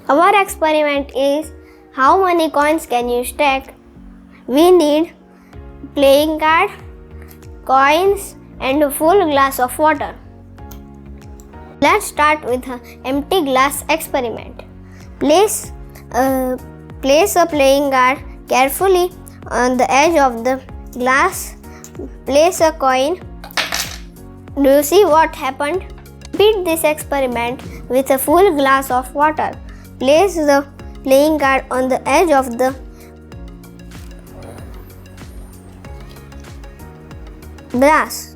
Our experiment is how many coins can you stack? We need playing card, coins and a full glass of water. Let's start with an empty glass experiment. Place a playing card carefully on the edge of the glass. Place a coin. Do you see what happened? Repeat this experiment with a full glass of water. Place the playing card on the edge of the glass.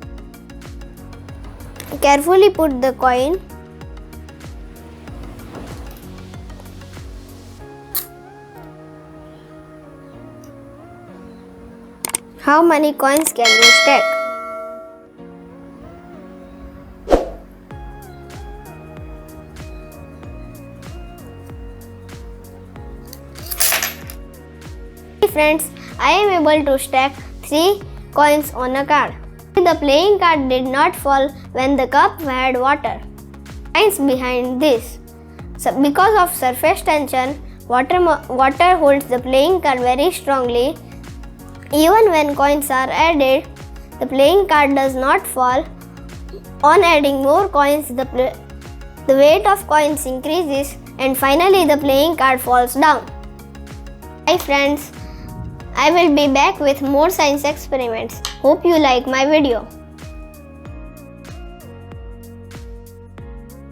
Carefully put the coin. How many coins can you stack? Friends, I am able to stack 3 coins on a card. The playing card did not fall when the cup had water. Science behind this. So because of surface tension, water holds the playing card very strongly. Even when coins are added, the playing card does not fall. On adding more coins, the weight of coins increases and finally the playing card falls down. Hi friends, I will be back with more science experiments. Hope you like my video.